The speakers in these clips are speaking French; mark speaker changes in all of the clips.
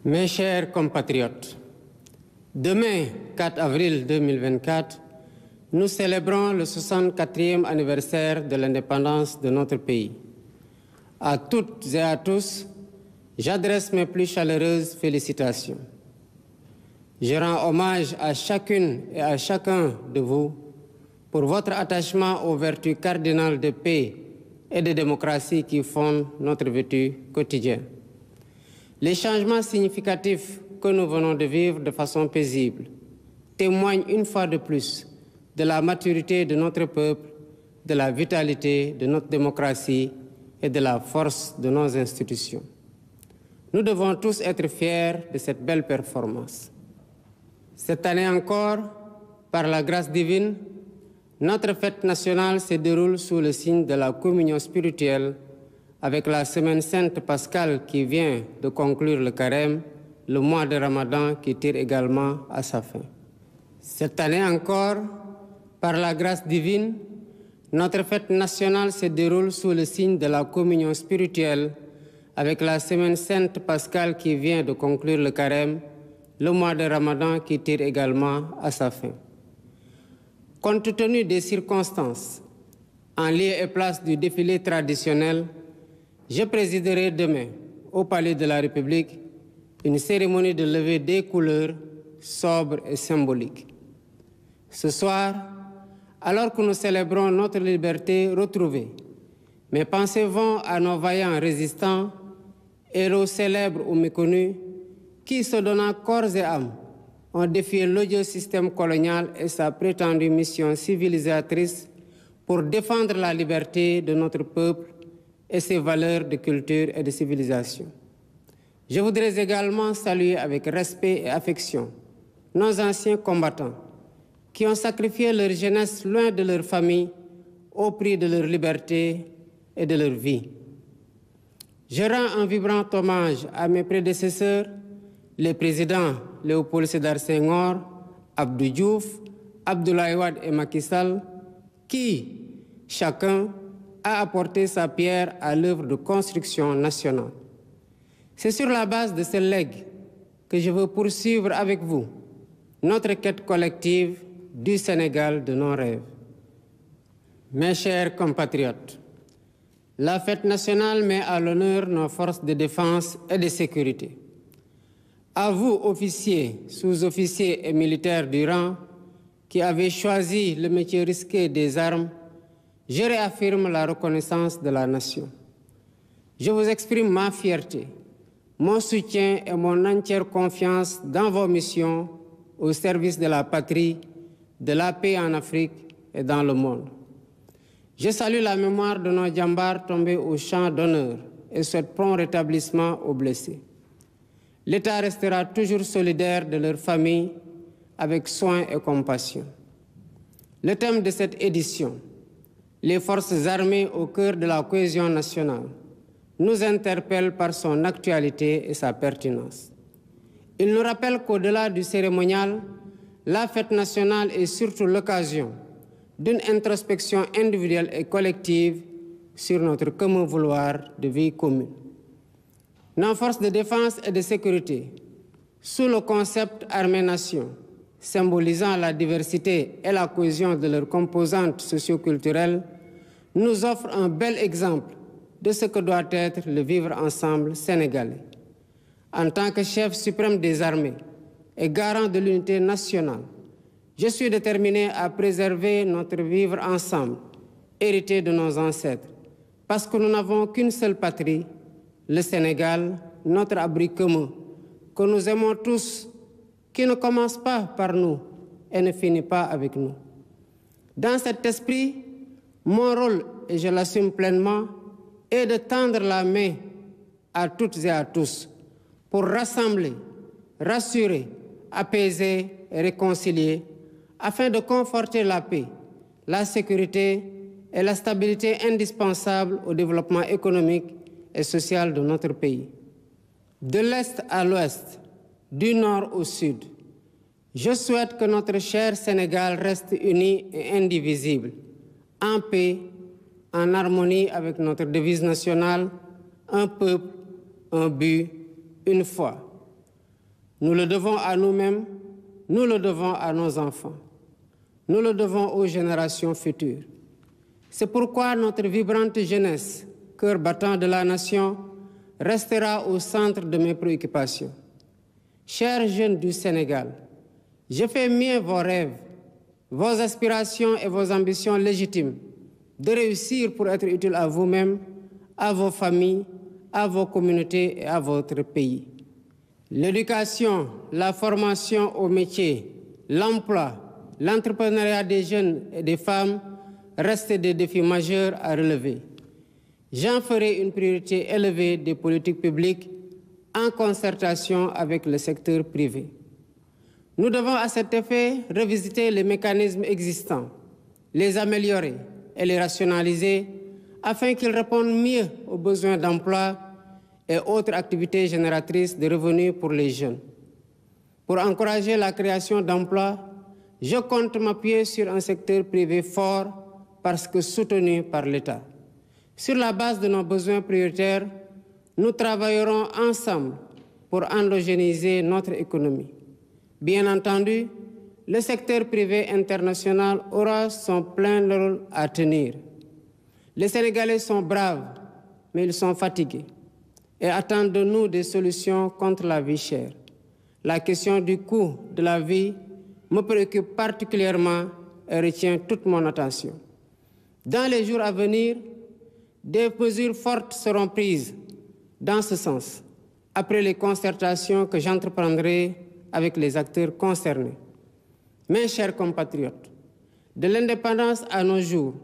Speaker 1: Mes chers compatriotes, demain, 4 avril 2024, nous célébrons le 64e anniversaire de l'indépendance de notre pays. À toutes et à tous, j'adresse mes plus chaleureuses félicitations. Je rends hommage à chacune et à chacun de vous pour votre attachement aux vertus cardinales de paix et de démocratie qui fondent notre vécu quotidien. Les changements significatifs que nous venons de vivre de façon paisible témoignent une fois de plus de la maturité de notre peuple, de la vitalité de notre démocratie et de la force de nos institutions. Nous devons tous être fiers de cette belle performance. Cette année encore, par la grâce divine, notre fête nationale se déroule sous le signe de la communion spirituelle avec la semaine sainte pascale qui vient de conclure le carême, le mois de Ramadan qui tire également à sa fin. Cette année encore, par la grâce divine, notre fête nationale se déroule sous le signe de la communion spirituelle avec la semaine sainte pascale qui vient de conclure le carême, le mois de Ramadan qui tire également à sa fin. Compte tenu des circonstances, en lieu et place du défilé traditionnel, je présiderai demain, au Palais de la République, une cérémonie de levée des couleurs sobre et symbolique. Ce soir, alors que nous célébrons notre liberté retrouvée, mes pensées vont à nos vaillants résistants, héros célèbres ou méconnus, qui, se donnant corps et âme, ont défié l'odieux système colonial et sa prétendue mission civilisatrice pour défendre la liberté de notre peuple et ses valeurs de culture et de civilisation. Je voudrais également saluer avec respect et affection nos anciens combattants qui ont sacrifié leur jeunesse loin de leur famille au prix de leur liberté et de leur vie. Je rends un vibrant hommage à mes prédécesseurs, les présidents Léopold Sédar Senghor, Abdou Diouf, Abdoulaye Wade et Macky Sall, qui, chacun, a apporté sa pierre à l'œuvre de construction nationale. C'est sur la base de ce legs que je veux poursuivre avec vous notre quête collective du Sénégal de nos rêves. Mes chers compatriotes, la fête nationale met à l'honneur nos forces de défense et de sécurité. À vous, officiers, sous-officiers et militaires du rang, qui avez choisi le métier risqué des armes, je réaffirme la reconnaissance de la nation. Je vous exprime ma fierté, mon soutien et mon entière confiance dans vos missions au service de la patrie, de la paix en Afrique et dans le monde. Je salue la mémoire de nos djambars tombés au champ d'honneur et souhaite prompt rétablissement aux blessés. L'État restera toujours solidaire de leurs familles avec soin et compassion. Le thème de cette édition, les forces armées au cœur de la cohésion nationale, nous interpelle par son actualité et sa pertinence. Il nous rappelle qu'au-delà du cérémonial, la fête nationale est surtout l'occasion d'une introspection individuelle et collective sur notre commun vouloir de vie commune. Nos forces de défense et de sécurité, sous le concept armée-nation, symbolisant la diversité et la cohésion de leurs composantes socio-culturelles, nous offrent un bel exemple de ce que doit être le vivre ensemble sénégalais. En tant que chef suprême des armées et garant de l'unité nationale, je suis déterminé à préserver notre vivre ensemble, hérité de nos ancêtres, parce que nous n'avons qu'une seule patrie, le Sénégal, notre abri commun, que nous aimons tous, qui ne commence pas par nous et ne finit pas avec nous. Dans cet esprit, mon rôle, et je l'assume pleinement, est de tendre la main à toutes et à tous pour rassembler, rassurer, apaiser et réconcilier afin de conforter la paix, la sécurité et la stabilité indispensables au développement économique et social de notre pays. De l'Est à l'Ouest, du Nord au Sud, je souhaite que notre cher Sénégal reste uni et indivisible, en paix, en harmonie avec notre devise nationale, un peuple, un but, une foi. Nous le devons à nous-mêmes, nous le devons à nos enfants, nous le devons aux générations futures. C'est pourquoi notre vibrante jeunesse, cœur battant de la nation, restera au centre de mes préoccupations. Chers jeunes du Sénégal, je fais mien vos rêves, vos aspirations et vos ambitions légitimes de réussir pour être utile à vous-même, à vos familles, à vos communautés et à votre pays. L'éducation, la formation au métier, l'emploi, l'entrepreneuriat des jeunes et des femmes restent des défis majeurs à relever. J'en ferai une priorité élevée des politiques publiques en concertation avec le secteur privé. Nous devons à cet effet revisiter les mécanismes existants, les améliorer et les rationaliser afin qu'ils répondent mieux aux besoins d'emploi et autres activités génératrices de revenus pour les jeunes. Pour encourager la création d'emplois, je compte m'appuyer sur un secteur privé fort parce que soutenu par l'État. Sur la base de nos besoins prioritaires, nous travaillerons ensemble pour endogénéiser notre économie. Bien entendu, le secteur privé international aura son plein rôle à tenir. Les Sénégalais sont braves, mais ils sont fatigués et attendent de nous des solutions contre la vie chère. La question du coût de la vie me préoccupe particulièrement et retient toute mon attention. Dans les jours à venir, des mesures fortes seront prises dans ce sens, après les concertations que j'entreprendrai avec les acteurs concernés. Mes chers compatriotes, de l'indépendance à nos jours,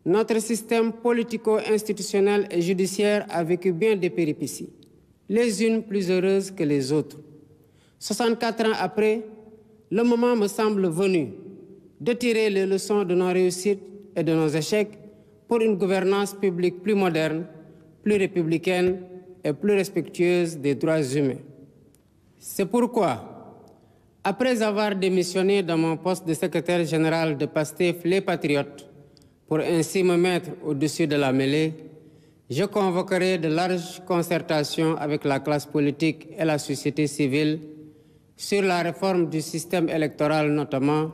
Speaker 1: notre système politico-institutionnel et judiciaire a vécu bien des péripéties, les unes plus heureuses que les autres. 64 ans après, le moment me semble venu de tirer les leçons de nos réussites et de nos échecs pour une gouvernance publique plus moderne, plus républicaine et plus respectueuse des droits humains. C'est pourquoi, après avoir démissionné de mon poste de secrétaire général de PASTEF Les Patriotes, pour ainsi me mettre au-dessus de la mêlée, je convoquerai de larges concertations avec la classe politique et la société civile sur la réforme du système électoral notamment,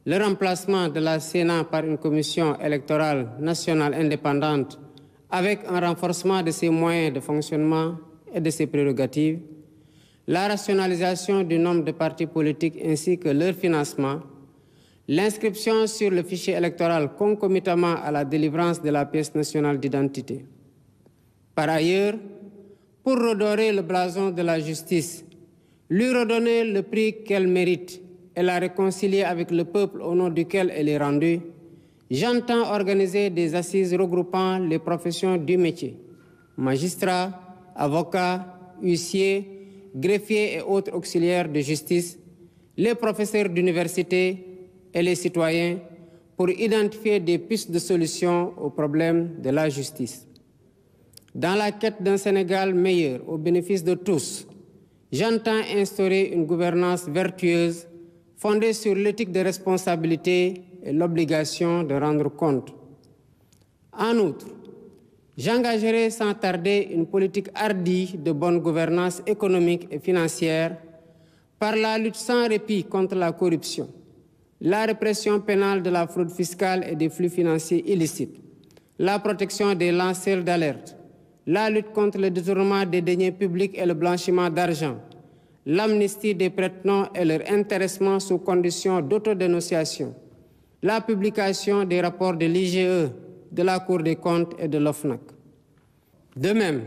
Speaker 1: le remplacement de la Sénat par une commission électorale nationale indépendante avec un renforcement de ses moyens de fonctionnement et de ses prérogatives, la rationalisation du nombre de partis politiques ainsi que leur financement, l'inscription sur le fichier électoral concomitamment à la délivrance de la pièce nationale d'identité. Par ailleurs, pour redorer le blason de la justice, lui redonner le prix qu'elle mérite et la réconcilier avec le peuple au nom duquel elle est rendue, j'entends organiser des assises regroupant les professions du métier, magistrats, avocats, huissiers, greffiers et autres auxiliaires de justice, les professeurs d'université et les citoyens pour identifier des pistes de solutions aux problèmes de la justice. Dans la quête d'un Sénégal meilleur au bénéfice de tous, j'entends instaurer une gouvernance vertueuse fondée sur l'éthique de responsabilité et l'obligation de rendre compte. En outre, j'engagerai sans tarder une politique hardie de bonne gouvernance économique et financière par la lutte sans répit contre la corruption, la répression pénale de la fraude fiscale et des flux financiers illicites, la protection des lanceurs d'alerte, la lutte contre le détournement des deniers publics et le blanchiment d'argent, l'amnistie des prête-noms et leur intéressement sous condition d'autodénonciation, la publication des rapports de l'IGE, de la Cour des comptes et de l'OFNAC. De même,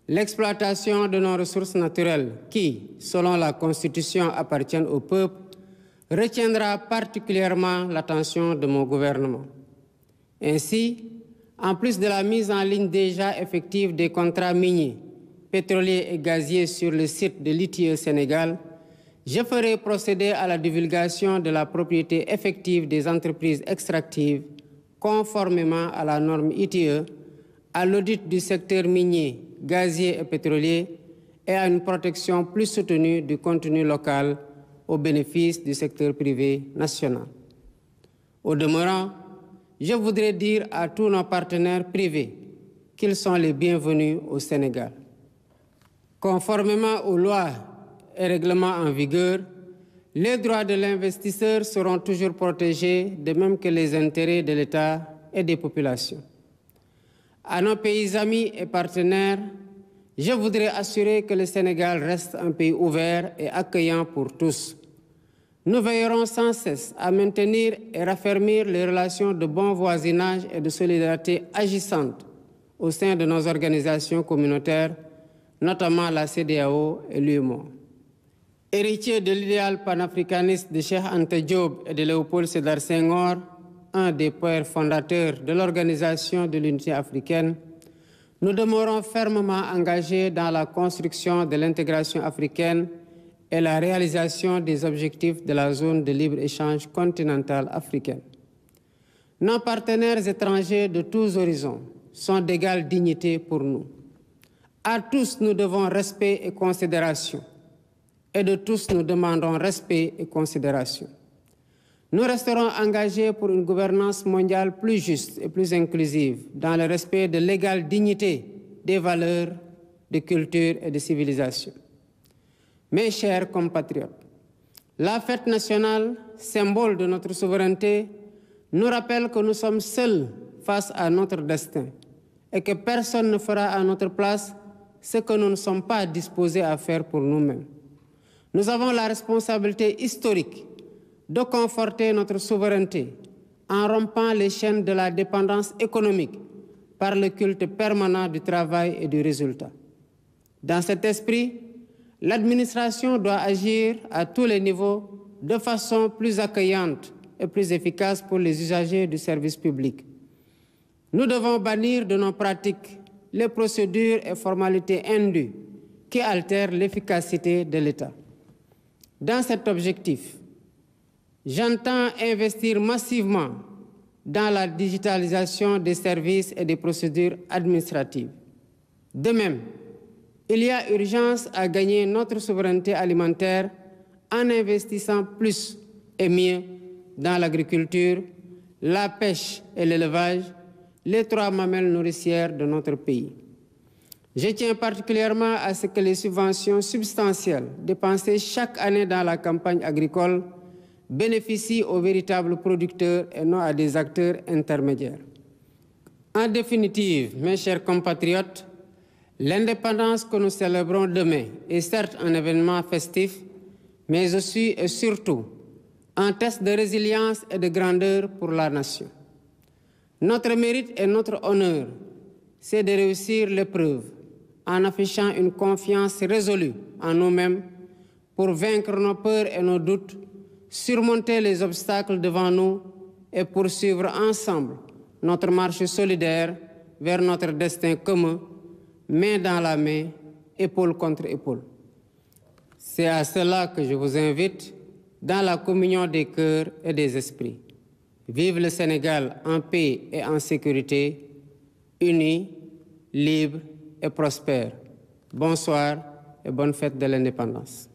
Speaker 1: l'exploitation de nos ressources naturelles qui, selon la Constitution, appartiennent au peuple, retiendra particulièrement l'attention de mon gouvernement. Ainsi, en plus de la mise en ligne déjà effective des contrats miniers, pétroliers et gaziers sur le site de l'ITIE Sénégal, je ferai procéder à la divulgation de la propriété effective des entreprises extractives conformément à la norme ITIE, à l'audit du secteur minier, gazier et pétrolier et à une protection plus soutenue du contenu local au bénéfice du secteur privé national. Au demeurant, je voudrais dire à tous nos partenaires privés qu'ils sont les bienvenus au Sénégal. Conformément aux lois et règlements en vigueur, les droits de l'investisseur seront toujours protégés, de même que les intérêts de l'État et des populations. À nos pays amis et partenaires, je voudrais assurer que le Sénégal reste un pays ouvert et accueillant pour tous. Nous veillerons sans cesse à maintenir et raffermir les relations de bon voisinage et de solidarité agissantes au sein de nos organisations communautaires, notamment la CEDEAO et l'UEMOA. Héritier de l'idéal panafricaniste de Cheikh Anta Diop et de Léopold Sédar Senghor, un des pères fondateurs de l'Organisation de l'Unité africaine, nous demeurons fermement engagés dans la construction de l'intégration africaine et la réalisation des objectifs de la zone de libre-échange continentale africaine. Nos partenaires étrangers de tous horizons sont d'égale dignité pour nous. À tous, nous devons respect et considération. Et de tous, nous demandons respect et considération. Nous resterons engagés pour une gouvernance mondiale plus juste et plus inclusive, dans le respect de l'égale dignité des valeurs, de culture et de civilisation. Mes chers compatriotes, la fête nationale, symbole de notre souveraineté, nous rappelle que nous sommes seuls face à notre destin et que personne ne fera à notre place ce que nous ne sommes pas disposés à faire pour nous-mêmes. Nous avons la responsabilité historique de conforter notre souveraineté en rompant les chaînes de la dépendance économique par le culte permanent du travail et du résultat. Dans cet esprit, l'administration doit agir à tous les niveaux de façon plus accueillante et plus efficace pour les usagers du service public. Nous devons bannir de nos pratiques les procédures et formalités indues qui altèrent l'efficacité de l'État. Dans cet objectif, j'entends investir massivement dans la digitalisation des services et des procédures administratives. De même, il y a urgence à gagner notre souveraineté alimentaire en investissant plus et mieux dans l'agriculture, la pêche et l'élevage, les trois mamelles nourricières de notre pays. Je tiens particulièrement à ce que les subventions substantielles dépensées chaque année dans la campagne agricole bénéficient aux véritables producteurs et non à des acteurs intermédiaires. En définitive, mes chers compatriotes, l'indépendance que nous célébrons demain est certes un événement festif, mais aussi et surtout un test de résilience et de grandeur pour la nation. Notre mérite et notre honneur, c'est de réussir l'épreuve en affichant une confiance résolue en nous-mêmes pour vaincre nos peurs et nos doutes, surmonter les obstacles devant nous et poursuivre ensemble notre marche solidaire vers notre destin commun, main dans la main, épaule contre épaule. C'est à cela que je vous invite dans la communion des cœurs et des esprits. Vive le Sénégal en paix et en sécurité, unis, libres et prospères. Bonsoir et bonne fête de l'indépendance.